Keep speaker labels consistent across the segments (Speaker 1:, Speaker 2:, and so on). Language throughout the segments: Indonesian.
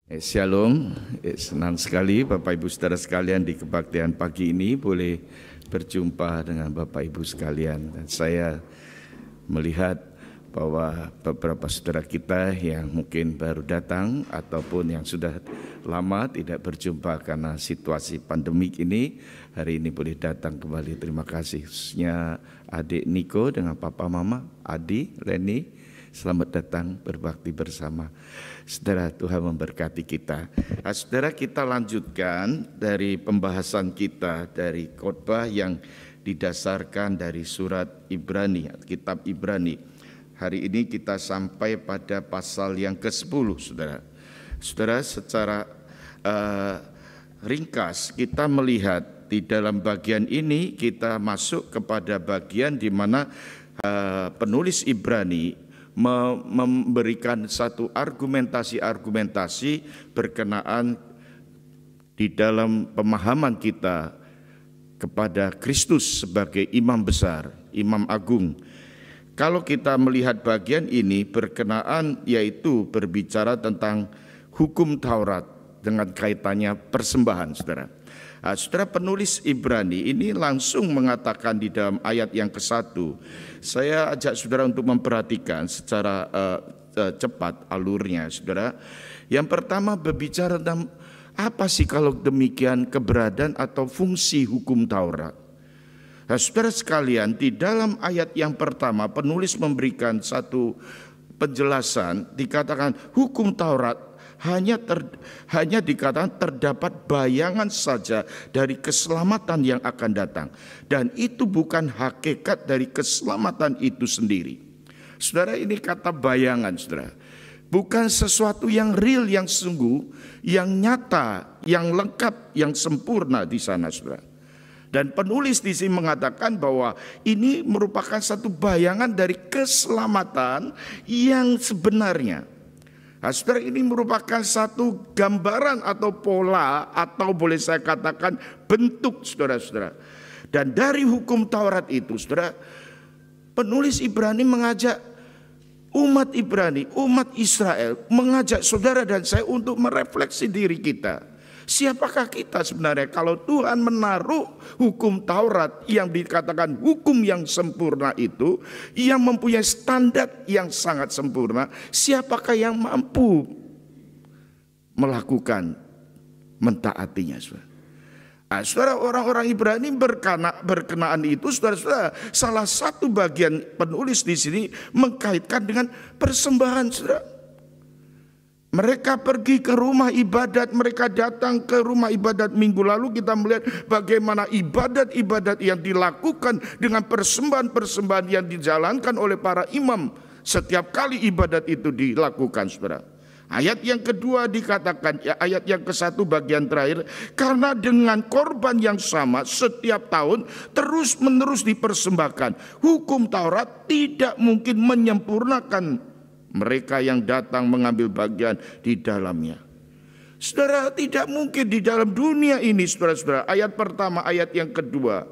Speaker 1: Shalom, senang sekali Bapak Ibu Saudara sekalian di kebaktian pagi ini boleh berjumpa dengan Bapak Ibu sekalian. Dan saya melihat bahwa beberapa saudara kita yang mungkin baru datang ataupun yang sudah lama tidak berjumpa karena situasi pandemik ini, hari ini boleh datang kembali. Terima kasih khususnya adik Niko dengan papa mama, Adi, Leni. Selamat datang berbakti bersama. Saudara, Tuhan memberkati kita. Nah, saudara, kita lanjutkan dari pembahasan kita dari khotbah yang didasarkan dari surat Ibrani, kitab Ibrani. Hari ini kita sampai pada pasal yang ke-10, saudara. Saudara, secara ringkas kita melihat di dalam bagian ini kita masuk kepada bagian di mana penulis Ibrani memberikan satu argumentasi berkenaan di dalam pemahaman kita kepada Kristus sebagai imam besar, imam agung. Kalau kita melihat bagian ini berkenaan yaitu berbicara tentang hukum Taurat dengan kaitannya persembahan, saudara. Nah, saudara, penulis Ibrani ini langsung mengatakan di dalam ayat yang ke-1. Saya ajak saudara untuk memperhatikan secara cepat alurnya, saudara. Yang pertama berbicara tentang apa sih kalau demikian keberadaan atau fungsi hukum Taurat. Nah, saudara sekalian, di dalam ayat yang pertama penulis memberikan satu penjelasan, dikatakan hukum Taurat hanya dikatakan terdapat bayangan saja dari keselamatan yang akan datang, dan itu bukan hakikat dari keselamatan itu sendiri. Saudara, ini kata bayangan, saudara, bukan sesuatu yang real, yang sungguh, yang nyata, yang lengkap, yang sempurna di sana, saudara. Dan penulis di sini mengatakan bahwa ini merupakan satu bayangan dari keselamatan yang sebenarnya. Nah, saudara, ini merupakan satu gambaran atau pola atau boleh saya katakan bentuk, saudara-saudara. Dan dari hukum Taurat itu, saudara, penulis Ibrani mengajak umat Ibrani, umat Israel, mengajak saudara dan saya untuk merefleksi diri kita. Siapakah kita sebenarnya kalau Tuhan menaruh hukum Taurat yang dikatakan hukum yang sempurna itu, yang mempunyai standar yang sangat sempurna, siapakah yang mampu melakukan, mentaatinya, saudara? Nah, saudara, orang-orang Ibrani berkenaan itu, saudara, salah satu bagian penulis di sini mengkaitkan dengan persembahan, saudara. Mereka pergi ke rumah ibadat, mereka datang ke rumah ibadat minggu lalu kita melihat bagaimana ibadat-ibadat yang dilakukan dengan persembahan-persembahan yang dijalankan oleh para imam setiap kali ibadat itu dilakukan, saudara. Ayat yang kedua dikatakan, ayat yang ke-1 bagian terakhir, karena dengan korban yang sama setiap tahun terus menerus dipersembahkan, hukum Taurat tidak mungkin menyempurnakan mereka yang datang mengambil bagian di dalamnya. Saudara, tidak mungkin di dalam dunia ini, saudara-saudara. Ayat pertama, ayat yang kedua,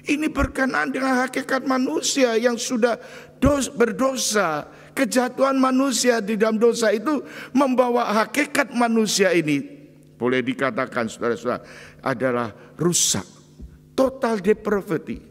Speaker 1: ini berkenaan dengan hakikat manusia yang sudah berdosa. Kejatuhan manusia di dalam dosa itu membawa hakikat manusia ini, boleh dikatakan, saudara-saudara, adalah rusak, total depravity.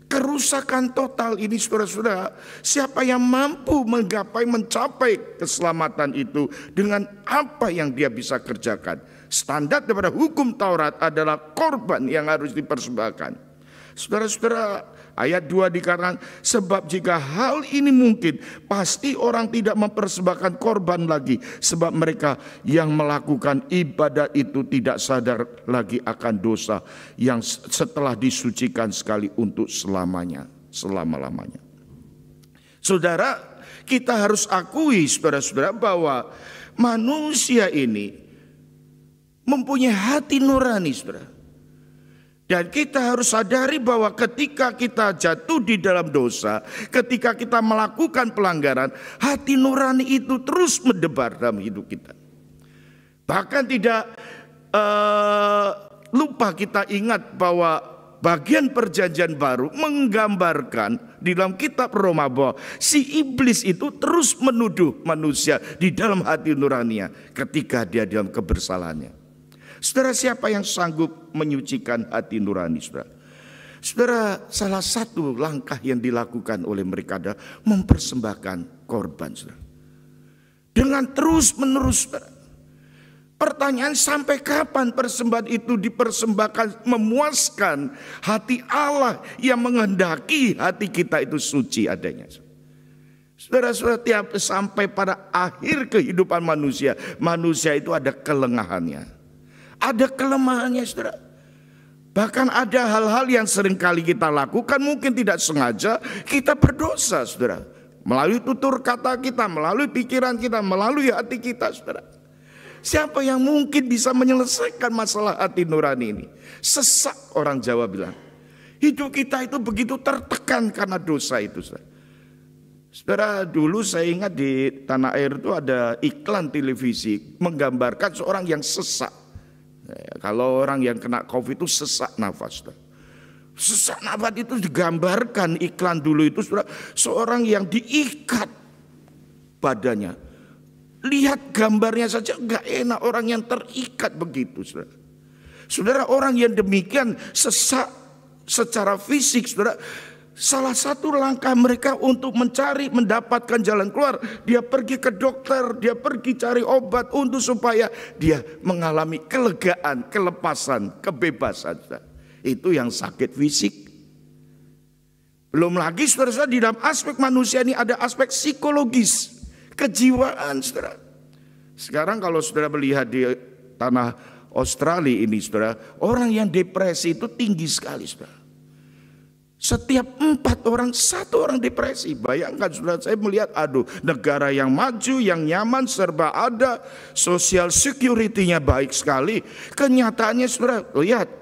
Speaker 1: Kerusakan total ini, saudara-saudara, siapa yang mampu mencapai keselamatan itu dengan apa yang dia bisa kerjakan? Standar daripada hukum Taurat adalah korban yang harus dipersembahkan. Saudara-saudara, ayat 2 dikatakan, sebab jika hal ini mungkin, pasti orang tidak mempersembahkan korban lagi, sebab mereka yang melakukan ibadat itu tidak sadar lagi akan dosa yang setelah disucikan sekali untuk selamanya, selama-lamanya. Saudara, kita harus akui, saudara-saudara, bahwa manusia ini mempunyai hati nurani, saudara. Dan kita harus sadari bahwa ketika kita jatuh di dalam dosa, ketika kita melakukan pelanggaran, hati nurani itu terus mendebar dalam hidup kita. Bahkan tidak lupa kita ingat bahwa bagian perjanjian baru menggambarkan di dalam kitab Roma bahwa si iblis itu terus menuduh manusia di dalam hati nuraninya ketika dia dalam kebersalahannya. Saudara, siapa yang sanggup menyucikan hati nurani, saudara? Saudara, salah satu langkah yang dilakukan oleh mereka adalah mempersembahkan korban, saudara. Dengan terus menerus, saudara. Pertanyaan, sampai kapan persembahan itu dipersembahkan memuaskan hati Allah yang menghendaki hati kita itu suci adanya. Saudara-saudara, tiap sampai pada akhir kehidupan manusia, manusia itu ada kelengahannya. Ada kelemahannya, saudara. Bahkan ada hal-hal yang seringkali kita lakukan mungkin tidak sengaja kita berdosa, saudara. Melalui tutur kata kita, melalui pikiran kita, melalui hati kita, saudara. Siapa yang mungkin bisa menyelesaikan masalah hati nurani ini? Sesak, orang Jawa bilang. Hidup kita itu begitu tertekan karena dosa itu, saudara. Saudara, dulu saya ingat di tanah air itu ada iklan televisi menggambarkan seorang yang sesak. Kalau orang yang kena COVID itu sesak nafas. Sesak nafas itu digambarkan iklan dulu itu, saudara, seorang yang diikat badannya. Lihat gambarnya saja enggak enak, orang yang terikat begitu, saudara. Saudara, orang yang demikian sesak secara fisik, saudara, salah satu langkah mereka untuk mencari mendapatkan jalan keluar, dia pergi ke dokter, dia pergi cari obat untuk supaya dia mengalami kelegaan, kelepasan, kebebasan. Itu yang sakit fisik. Belum lagi, saudara, di dalam aspek manusia ini ada aspek psikologis, kejiwaan, saudara. Sekarang kalau saudara melihat di tanah Australia ini, saudara, orang yang depresi itu tinggi sekali, saudara. Setiap 4 orang, 1 orang depresi. Bayangkan, saudara, saya melihat, aduh, negara yang maju, yang nyaman, serba ada, social security-nya baik sekali. Kenyataannya, saudara, lihat,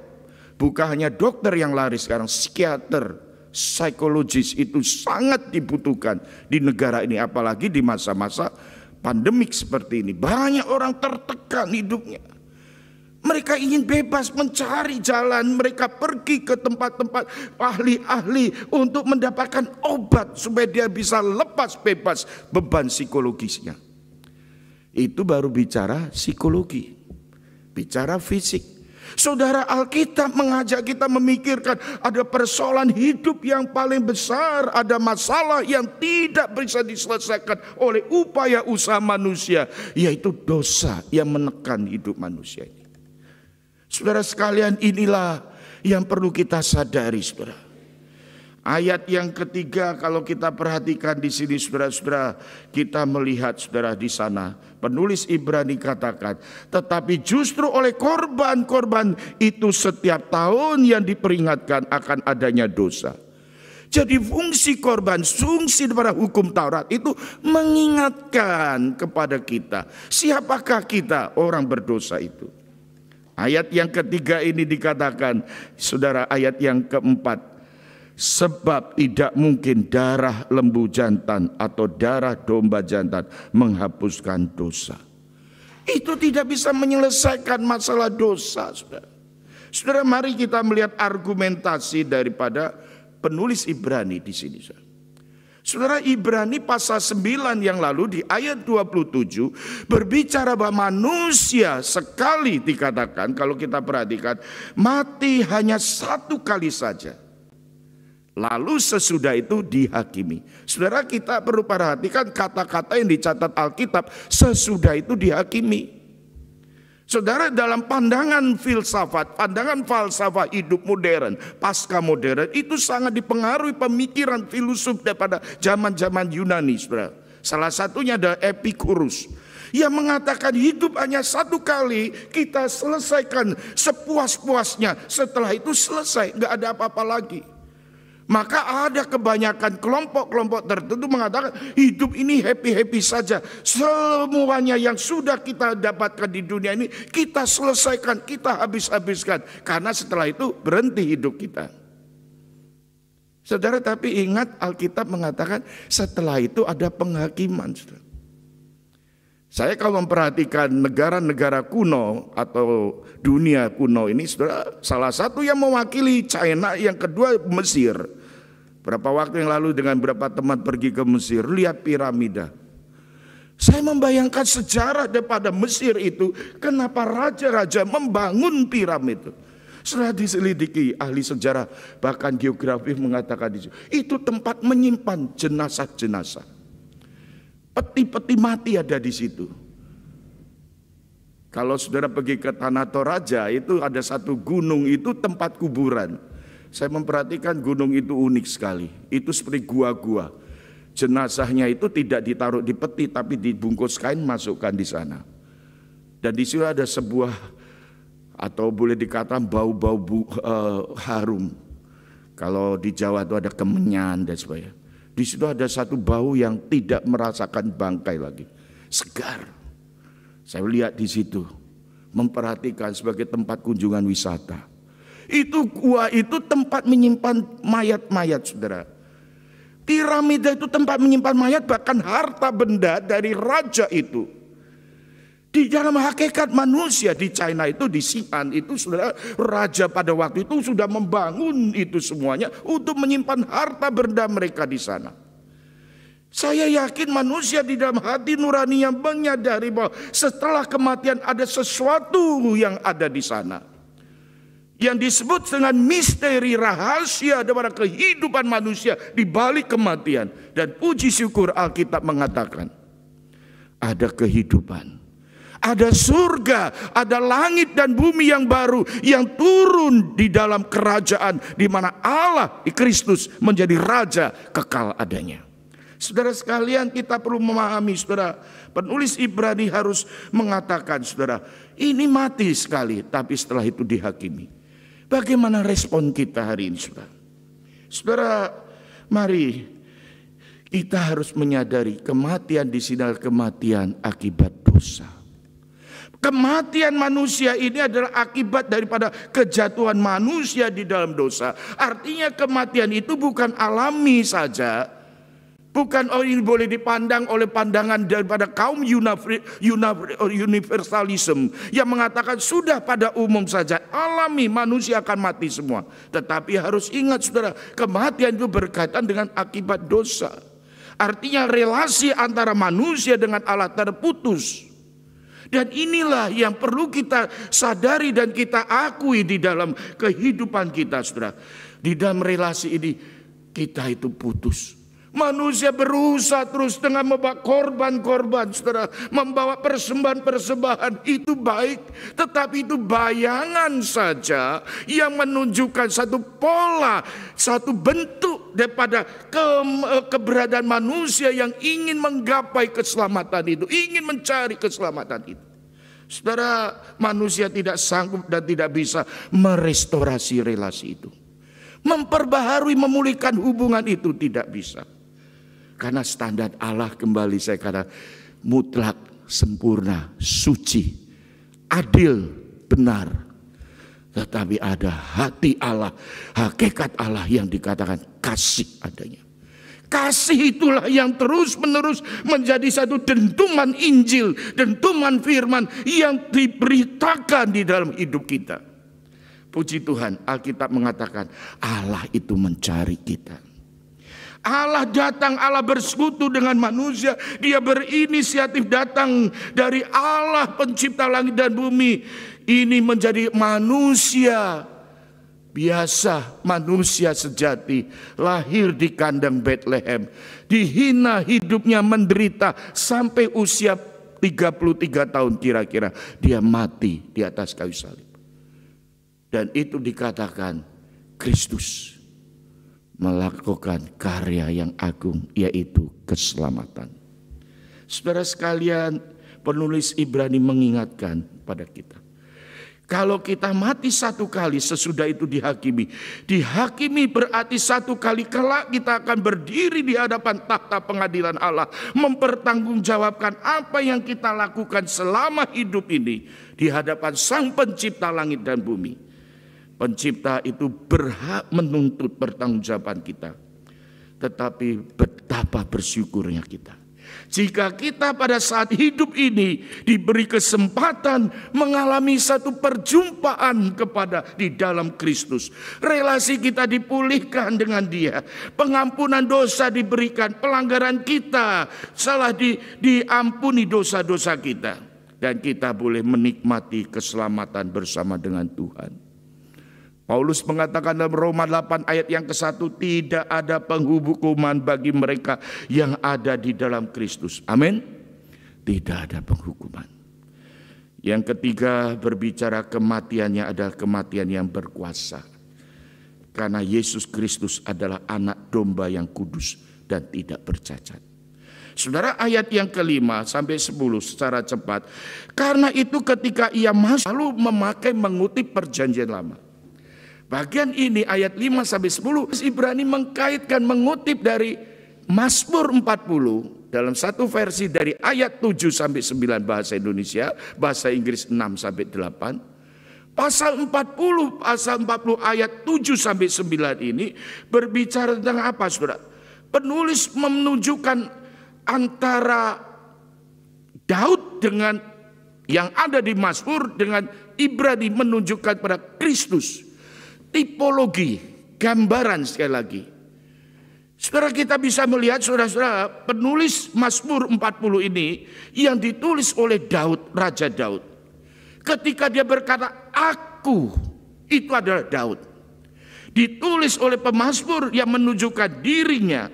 Speaker 1: bukan hanya dokter yang lari sekarang, psikiater, psikologis itu sangat dibutuhkan di negara ini. Apalagi di masa-masa pandemik seperti ini. Banyak orang tertekan hidupnya. Mereka ingin bebas mencari jalan, mereka pergi ke tempat-tempat ahli-ahli untuk mendapatkan obat supaya dia bisa lepas bebas beban psikologisnya. Itu baru bicara psikologi, bicara fisik. Saudara, Alkitab mengajak kita memikirkan ada persoalan hidup yang paling besar, ada masalah yang tidak bisa diselesaikan oleh upaya usaha manusia, yaitu dosa yang menekan hidup manusia ini. Saudara sekalian, inilah yang perlu kita sadari, saudara. Ayat yang ketiga kalau kita perhatikan di sini, saudara-saudara, kita melihat, saudara, di sana penulis Ibrani katakan, tetapi justru oleh korban-korban itu setiap tahun yang diperingatkan akan adanya dosa. Jadi fungsi korban, fungsi daripada hukum Taurat itu mengingatkan kepada kita, siapakah kita orang berdosa itu. Ayat yang ketiga ini dikatakan, saudara, ayat yang keempat, sebab tidak mungkin darah lembu jantan atau darah domba jantan menghapuskan dosa. Itu tidak bisa menyelesaikan masalah dosa, saudara. Saudara, mari kita melihat argumentasi daripada penulis Ibrani di sini, saudara. Saudara, Ibrani pasal 9 yang lalu di ayat 27 berbicara bahwa manusia sekali dikatakan, kalau kita perhatikan, mati hanya 1 kali saja. Lalu sesudah itu dihakimi. Saudara, kita perlu perhatikan kata-kata yang dicatat Alkitab, sesudah itu dihakimi. Saudara, dalam pandangan filsafat, pandangan falsafah hidup modern, pasca modern, itu sangat dipengaruhi pemikiran filosof daripada zaman-zaman Yunani, saudara. Salah satunya ada Epicurus yang mengatakan hidup hanya 1 kali, kita selesaikan sepuas-puasnya. Setelah itu selesai, nggak ada apa-apa lagi. Maka ada kebanyakan kelompok-kelompok tertentu mengatakan hidup ini happy-happy saja. Semuanya yang sudah kita dapatkan di dunia ini kita selesaikan, kita habis-habiskan. Karena setelah itu berhenti hidup kita. Saudara, tapi ingat Alkitab mengatakan setelah itu ada penghakiman. Saudara. Saya kalau memperhatikan negara-negara kuno atau dunia kuno ini, saudara, salah satu yang mewakili China, yang kedua Mesir. Berapa waktu yang lalu dengan beberapa teman pergi ke Mesir, lihat piramida. Saya membayangkan sejarah daripada Mesir itu, kenapa raja-raja membangun piramida. Setelah diselidiki ahli sejarah, bahkan geografi mengatakan itu tempat menyimpan jenazah-jenazah. Peti-peti mati ada di situ. Kalau saudara pergi ke Tanah Toraja, itu ada satu gunung, itu tempat kuburan. Saya memperhatikan gunung itu unik sekali. Itu seperti gua-gua. Jenazahnya itu tidak ditaruh di peti, tapi dibungkus kain, masukkan di sana. Dan di situ ada sebuah, atau boleh dikatakan bau-bau harum. Kalau di Jawa itu ada kemenyan dan sebagainya. Di situ ada satu bau yang tidak merasakan bangkai lagi, segar. Saya lihat di situ, memperhatikan sebagai tempat kunjungan wisata. Itu gua itu tempat menyimpan mayat-mayat, saudara. Piramida itu tempat menyimpan mayat, bahkan harta benda dari raja itu. Di dalam hakikat manusia di China itu, di Xi'an itu, saudara, raja pada waktu itu sudah membangun itu semuanya untuk menyimpan harta benda mereka di sana. Saya yakin manusia di dalam hati nuraninya menyadari bahwa setelah kematian ada sesuatu yang ada di sana, yang disebut dengan misteri rahasia daripada kehidupan manusia di balik kematian. Dan puji syukur Alkitab mengatakan ada kehidupan. Ada surga, ada langit dan bumi yang baru yang turun di dalam kerajaan di mana Allah di Kristus menjadi raja kekal adanya. Saudara sekalian, kita perlu memahami, saudara, penulis Ibrani harus mengatakan, saudara, ini mati sekali, tapi setelah itu dihakimi. Bagaimana respon kita hari ini, saudara? Saudara, mari kita harus menyadari kematian di sini adalah kematian akibat dosa. Kematian manusia ini adalah akibat daripada kejatuhan manusia di dalam dosa. Artinya kematian itu bukan alami saja. Bukan ini boleh dipandang oleh pandangan daripada kaum universalism yang mengatakan sudah pada umum saja alami manusia akan mati semua. Tetapi harus ingat, saudara, kematian itu berkaitan dengan akibat dosa. Artinya relasi antara manusia dengan Allah terputus. Dan inilah yang perlu kita sadari dan kita akui di dalam kehidupan kita, saudara. Di dalam relasi ini kita itu putus. Manusia berusaha terus dengan membawa korban-korban, saudara, membawa persembahan-persembahan, itu baik, tetapi itu bayangan saja yang menunjukkan satu pola, satu bentuk daripada keberadaan manusia yang ingin menggapai keselamatan itu, ingin mencari keselamatan itu. Saudara, manusia tidak sanggup dan tidak bisa merestorasi relasi itu, memperbaharui, memulihkan hubungan itu tidak bisa. Karena standar Allah, kembali saya kata, mutlak, sempurna, suci, adil, benar. Tetapi ada hati Allah, hakikat Allah yang dikatakan kasih adanya. Kasih itulah yang terus menerus menjadi satu dentuman Injil, dentuman firman yang diberitakan di dalam hidup kita. Puji Tuhan, Alkitab mengatakan Allah itu mencari kita. Allah datang, Allah bersekutu dengan manusia. Dia berinisiatif datang dari Allah pencipta langit dan bumi. Ini menjadi manusia biasa, manusia sejati, lahir di kandang Bethlehem, dihina hidupnya, menderita sampai usia 33 tahun kira-kira. Dia mati di atas kayu salib. Dan itu dikatakan Kristus melakukan karya yang agung, yaitu keselamatan. Saudara sekalian, penulis Ibrani mengingatkan pada kita, kalau kita mati satu kali, sesudah itu dihakimi. Dihakimi berarti satu kali kelak kita akan berdiri di hadapan takhta pengadilan Allah, mempertanggungjawabkan apa yang kita lakukan selama hidup ini di hadapan Sang Pencipta langit dan bumi. Pencipta itu berhak menuntut pertanggungjawaban kita. Tetapi betapa bersyukurnya kita. Jika kita pada saat hidup ini diberi kesempatan mengalami satu perjumpaan kepada di dalam Kristus, relasi kita dipulihkan dengan Dia, pengampunan dosa diberikan, pelanggaran kita salah diampuni dosa-dosa kita, dan kita boleh menikmati keselamatan bersama dengan Tuhan. Paulus mengatakan dalam Roma 8 ayat yang ke-1, tidak ada penghukuman bagi mereka yang ada di dalam Kristus. Amin. Tidak ada penghukuman. Yang ketiga, berbicara kematiannya adalah kematian yang berkuasa. Karena Yesus Kristus adalah anak domba yang kudus dan tidak bercacat. Saudara, ayat yang ke-5 sampai 10 secara cepat. Karena itu ketika ia masuk, lalu mengutip perjanjian lama. Bagian ini ayat 5 sampai 10 Ibrani mengkaitkan, mengutip dari Mazmur 40 dalam satu versi dari ayat 7 sampai 9 bahasa Indonesia, bahasa Inggris 6 sampai 8. Pasal 40 ayat 7 sampai 9 ini berbicara tentang apa, Saudara? Penulis menunjukkan antara Daud dengan yang ada di Mazmur dengan Ibrani menunjukkan pada Kristus. Tipologi, gambaran sekali lagi. Saudara, kita bisa melihat, saudara-saudara, penulis Mazmur 40 ini yang ditulis oleh Daud, Raja Daud. Ketika dia berkata, aku, itu adalah Daud. Ditulis oleh pemazmur yang menunjukkan dirinya,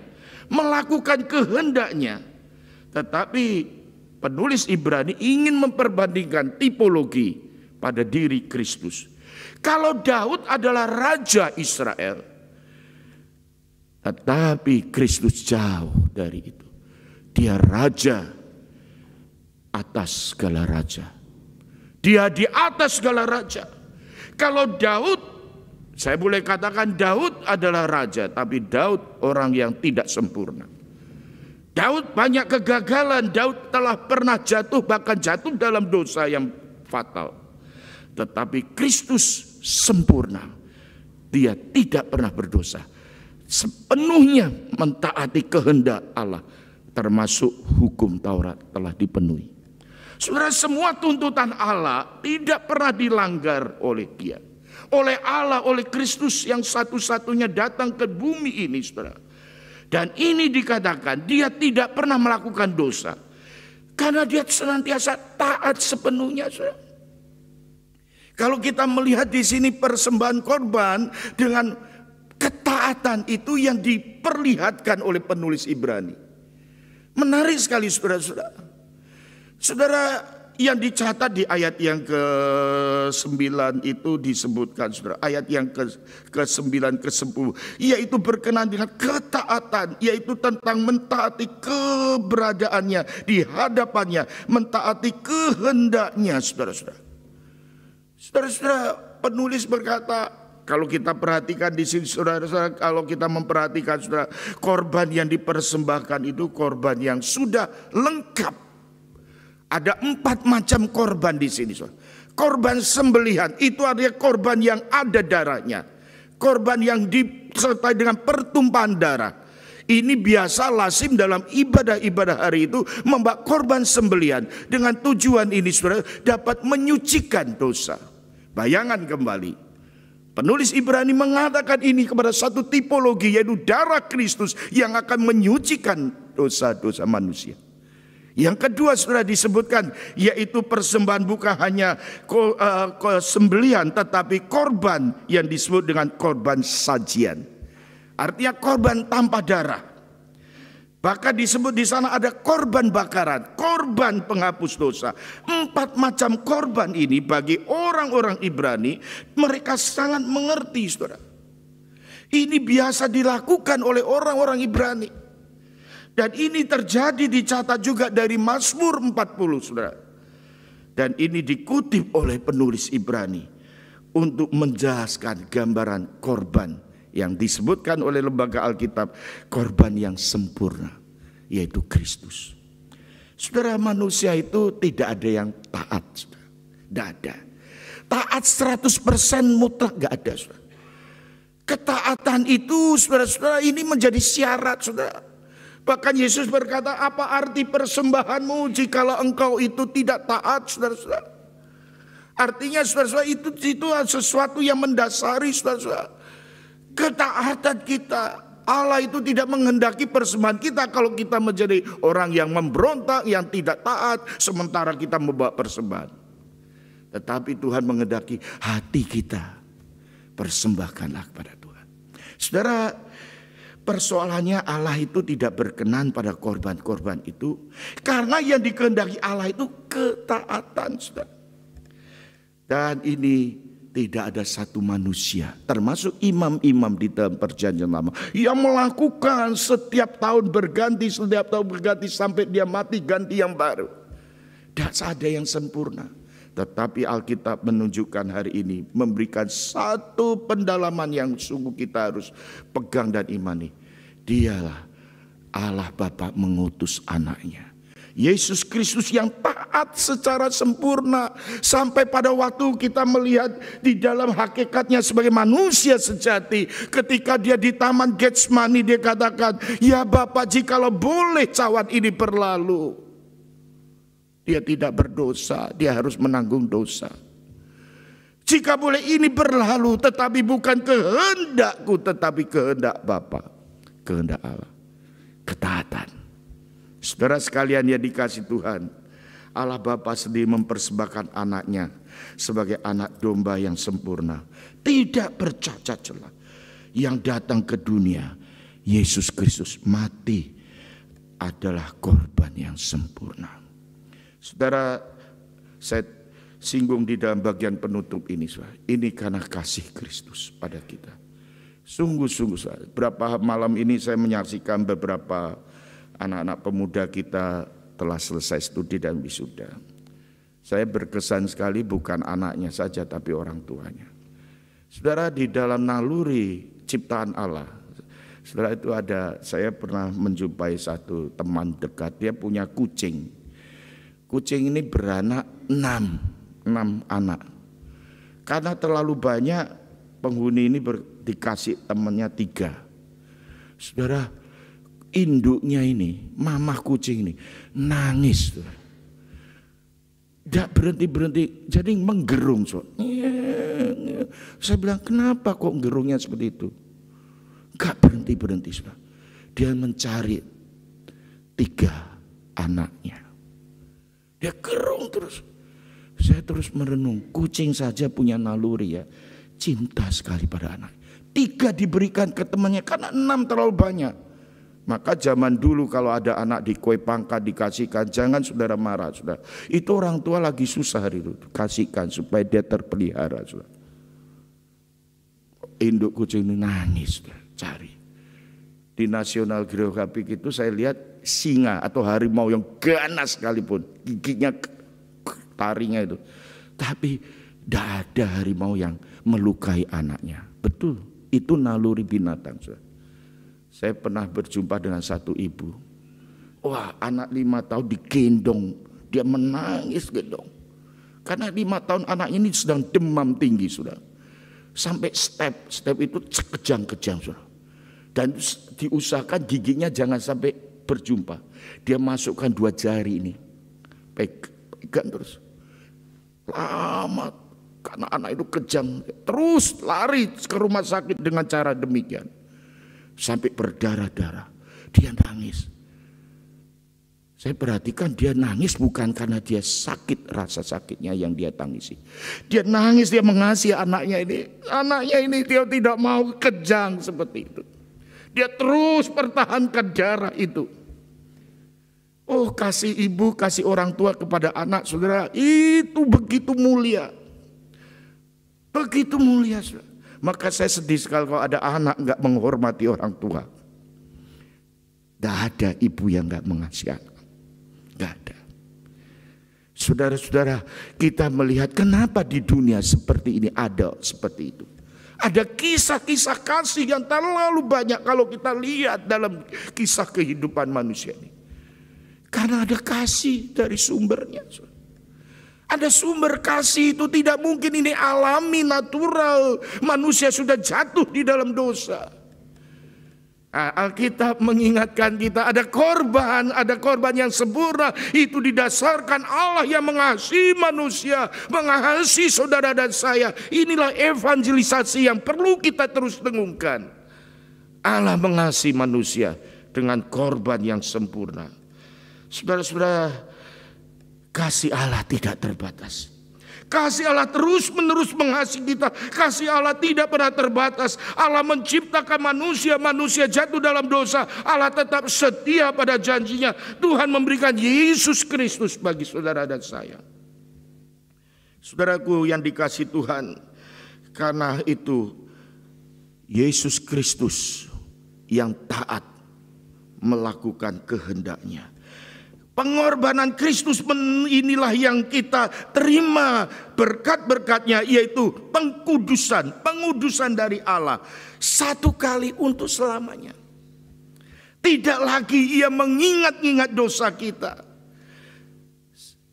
Speaker 1: melakukan kehendaknya. Tetapi penulis Ibrani ingin memperbandingkan tipologi pada diri Kristus. Kalau Daud adalah raja Israel, tetapi Kristus jauh dari itu. Dia raja atas segala raja. Dia di atas segala raja. Kalau Daud, saya boleh katakan Daud adalah raja, tapi Daud orang yang tidak sempurna. Daud banyak kegagalan, Daud telah pernah jatuh, bahkan jatuh dalam dosa yang fatal. Tetapi Kristus sempurna. Dia tidak pernah berdosa. Sepenuhnya mentaati kehendak Allah. Termasuk hukum Taurat telah dipenuhi. Saudara, semua tuntutan Allah tidak pernah dilanggar oleh Dia. Oleh Allah, oleh Kristus yang satu-satunya datang ke bumi ini, saudara. Dan ini dikatakan dia tidak pernah melakukan dosa. Karena dia senantiasa taat sepenuhnya, saudara. Kalau kita melihat di sini persembahan korban dengan ketaatan itu yang diperlihatkan oleh penulis Ibrani. Menarik sekali, saudara-saudara. Saudara, yang dicatat di ayat yang ke-9 itu disebutkan, saudara. Ayat yang ke-9, ke-10. Yaitu berkenaan dengan ketaatan. Yaitu tentang mentaati keberadaannya di hadapannya. Mentaati kehendaknya, saudara-saudara. Saudara-saudara, penulis berkata, kalau kita perhatikan di sini, saudara-saudara, kalau kita memperhatikan, saudara, korban yang dipersembahkan itu korban yang sudah lengkap. Ada 4 macam korban di sini, saudara. Korban sembelihan itu artinya korban yang ada darahnya. Korban yang disertai dengan pertumpahan darah. Ini biasa lazim dalam ibadah-ibadah hari itu membawa korban sembelihan. Dengan tujuan ini, saudara, dapat menyucikan dosa. Bayangan kembali. Penulis Ibrani mengatakan ini kepada satu tipologi, yaitu darah Kristus yang akan menyucikan dosa-dosa manusia. Yang kedua, saudara, disebutkan yaitu persembahan bukan hanya sembelihan, tetapi korban yang disebut dengan korban sajian. Artinya korban tanpa darah. Bahkan disebut di sana ada korban bakaran, korban penghapus dosa. 4 macam korban ini bagi orang-orang Ibrani, mereka sangat mengerti, saudara. Ini biasa dilakukan oleh orang-orang Ibrani. Dan ini terjadi, dicatat juga dari Mazmur 40, saudara. Dan ini dikutip oleh penulis Ibrani untuk menjelaskan gambaran korban yang disebutkan oleh lembaga Alkitab, korban yang sempurna, yaitu Kristus. Saudara, manusia itu tidak ada yang taat, saudara. Tidak ada. Taat 100% mutlak tidak ada, saudara. Ketaatan itu, saudara-saudara, ini menjadi syarat, saudara. Bahkan Yesus berkata, apa arti persembahanmu jikalau engkau itu tidak taat, saudara-saudara. Artinya saudara-saudara itu sesuatu yang mendasari saudara-saudara. Ketaatan kita. Allah itu tidak menghendaki persembahan kita kalau kita menjadi orang yang memberontak, yang tidak taat, sementara kita membawa persembahan. Tetapi Tuhan menghendaki hati kita, persembahkanlah kepada Tuhan. Saudara, persoalannya Allah itu tidak berkenan pada korban-korban itu, karena yang dikehendaki Allah itu ketaatan, saudara. Dan ini tidak ada satu manusia, termasuk imam-imam di dalam perjanjian lama, yang melakukan setiap tahun berganti sampai dia mati ganti yang baru. Tidak ada yang sempurna. Tetapi Alkitab menunjukkan hari ini, memberikan satu pendalaman yang sungguh kita harus pegang dan imani. Dialah Allah Bapa mengutus anaknya, Yesus Kristus, yang taat secara sempurna. Sampai pada waktu kita melihat di dalam hakikatnya sebagai manusia sejati. Ketika dia di Taman Getsemani, dia katakan, ya Bapa, jikalau boleh cawan ini berlalu. Dia tidak berdosa, dia harus menanggung dosa. Jika boleh ini berlalu, tetapi bukan kehendakku, tetapi kehendak Bapa, kehendak Allah. Ketaatan. Saudara sekalian yang dikasih Tuhan, Allah Bapa sendiri mempersembahkan anaknya sebagai anak domba yang sempurna, tidak bercacat celah, yang datang ke dunia. Yesus Kristus mati adalah korban yang sempurna. Saudara, saya singgung di dalam bagian penutup ini, saudara. Ini karena kasih Kristus pada kita. Sungguh-sungguh, saudara. Berapa malam ini saya menyaksikan beberapa anak-anak pemuda kita telah selesai studi dan wisuda. Saya berkesan sekali, bukan anaknya saja tapi orang tuanya. Saudara, di dalam naluri ciptaan Allah, saudara, itu ada, saya pernah menjumpai satu teman dekat, dia punya kucing. Kucing ini beranak 6 anak. Karena terlalu banyak, penghuni ini dikasih temannya 3. Saudara, induknya ini, mamah kucing ini nangis. Tidak berhenti-berhenti, jadi menggerung. Saya bilang, kenapa kok gerungnya seperti itu? Gak berhenti-berhenti. Dia mencari 3 anaknya. Dia gerung terus. Saya terus merenung, kucing saja punya naluri ya, cinta sekali pada anak. 3 diberikan ke temannya karena 6 terlalu banyak. Maka zaman dulu kalau ada anak di kue pangkat dikasihkan, jangan saudara marah, saudara. Itu orang tua lagi susah hari itu, kasihkan supaya dia terpelihara, saudara. Induk kucing ini nangis, saudara, cari. Di National Geographic itu saya lihat singa atau harimau yang ganas sekalipun, giginya, taringnya itu. Tapi tidak ada harimau yang melukai anaknya. Betul, itu naluri binatang, saudara. Saya pernah berjumpa dengan satu ibu. Wah, anak 5 tahun digendong. Dia menangis gendong. Karena 5 tahun anaknya ini sedang demam tinggi, saudara. Sampai step itu kejang-kejang, saudara. Dan diusahakan giginya jangan sampai berjumpa. Dia masukkan 2 jari ini. Pegang terus. Lama. Karena anak itu kejang. Terus lari ke rumah sakit dengan cara demikian. Sampai berdarah-darah. Dia nangis. Saya perhatikan dia nangis bukan karena dia sakit, rasa sakitnya yang dia tangisi. Dia nangis, dia mengasihi anaknya ini. Anaknya ini dia tidak mau kejang seperti itu. Dia terus pertahankan darah itu. Oh, kasih ibu, kasih orang tua kepada anak, saudara, itu begitu mulia. Begitu mulia, saudara. Maka saya sedih sekali kalau ada anak enggak menghormati orang tua. Tidak ada ibu yang enggak mengasihi anak. Tidak ada. Saudara-saudara, kita melihat kenapa di dunia seperti ini ada seperti itu. Ada kisah-kisah kasih yang terlalu banyak kalau kita lihat dalam kisah kehidupan manusia ini. Karena ada kasih dari sumbernya. Ada sumber kasih itu, tidak mungkin ini alami, natural. Manusia sudah jatuh di dalam dosa. Alkitab mengingatkan kita ada korban yang sempurna. Itu didasarkan Allah yang mengasihi manusia, mengasihi saudara dan saya. Inilah evangelisasi yang perlu kita terus dengungkan. Allah mengasihi manusia dengan korban yang sempurna. Saudara-saudara, kasih Allah tidak terbatas. Kasih Allah terus menerus mengasihi kita. Kasih Allah tidak pernah terbatas. Allah menciptakan manusia, manusia jatuh dalam dosa. Allah tetap setia pada janjinya. Tuhan memberikan Yesus Kristus bagi saudara dan saya. Saudaraku yang dikasihi Tuhan, karena itu Yesus Kristus yang taat melakukan kehendak-Nya. Pengorbanan Kristus inilah yang kita terima berkat-berkatnya, yaitu pengudusan dari Allah. Satu kali untuk selamanya. Tidak lagi Ia mengingat-ingat dosa kita.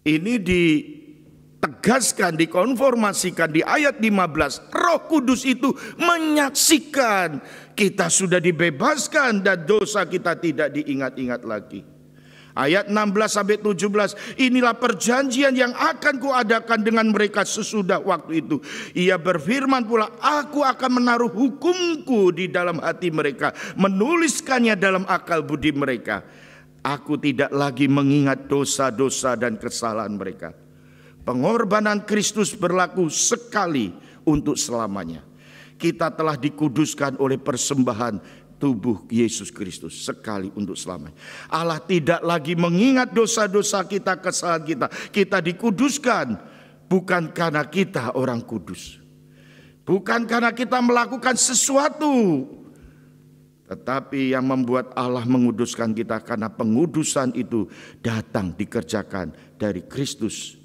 Speaker 1: Ini ditegaskan, dikonformasikan di ayat 15. Roh Kudus itu menyaksikan kita sudah dibebaskan dan dosa kita tidak diingat-ingat lagi. Ayat 16-17, inilah perjanjian yang akan kuadakan dengan mereka sesudah waktu itu. Ia berfirman pula, aku akan menaruh hukumku di dalam hati mereka, menuliskannya dalam akal budi mereka. Aku tidak lagi mengingat dosa-dosa dan kesalahan mereka. Pengorbanan Kristus berlaku sekali untuk selamanya. Kita telah dikuduskan oleh persembahan tubuh Yesus Kristus sekali untuk selamanya. Allah tidak lagi mengingat dosa-dosa kita, kesalahan kita. Kita dikuduskan bukan karena kita orang kudus, bukan karena kita melakukan sesuatu, tetapi yang membuat Allah menguduskan kita karena pengudusan itu datang dikerjakan dari Kristus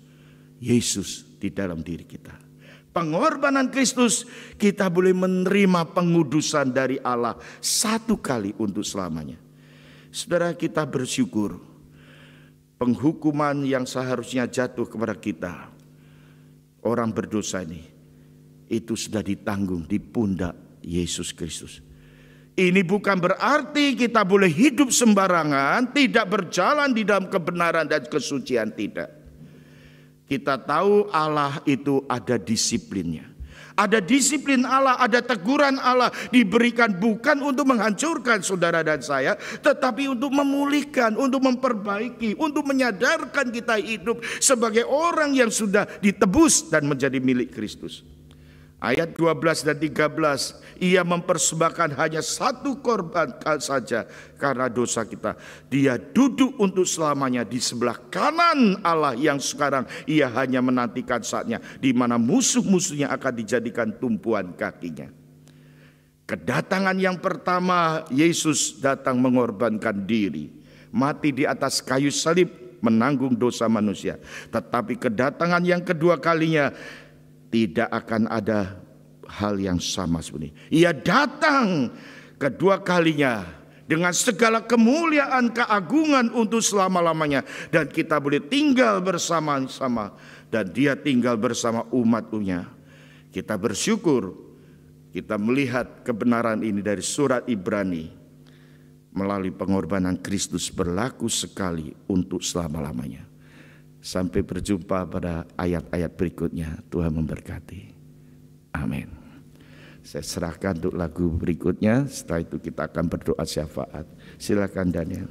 Speaker 1: Yesus di dalam diri kita. Pengorbanan Kristus, kita boleh menerima pengudusan dari Allah satu kali untuk selamanya. Saudara, kita bersyukur penghukuman yang seharusnya jatuh kepada kita, orang berdosa ini, itu sudah ditanggung di pundak Yesus Kristus. Ini bukan berarti kita boleh hidup sembarangan, tidak berjalan di dalam kebenaran dan kesucian, tidak. Kita tahu Allah itu ada disiplinnya. Ada disiplin Allah, ada teguran Allah diberikan bukan untuk menghancurkan saudara dan saya, tetapi untuk memulihkan, untuk memperbaiki, untuk menyadarkan kita hidup sebagai orang yang sudah ditebus dan menjadi milik Kristus. Ayat 12 dan 13, Ia mempersembahkan hanya satu korban saja karena dosa kita. Dia duduk untuk selamanya di sebelah kanan Allah yang sekarang Ia hanya menantikan saatnya, di mana musuh-musuhnya akan dijadikan tumpuan kakinya. Kedatangan yang pertama, Yesus datang mengorbankan diri, mati di atas kayu salib, menanggung dosa manusia. Tetapi kedatangan yang kedua kalinya, tidak akan ada hal yang sama sebenarnya. Ia datang kedua kalinya dengan segala kemuliaan, keagungan untuk selama-lamanya. Dan kita boleh tinggal bersama-sama. Dan dia tinggal bersama umat-Nya. Kita bersyukur kita melihat kebenaran ini dari surat Ibrani. Melalui pengorbanan Kristus berlaku sekali untuk selama-lamanya. Sampai berjumpa pada ayat-ayat berikutnya. Tuhan memberkati. Amin. Saya serahkan untuk lagu berikutnya. Setelah itu kita akan berdoa syafaat. Silakan Daniel.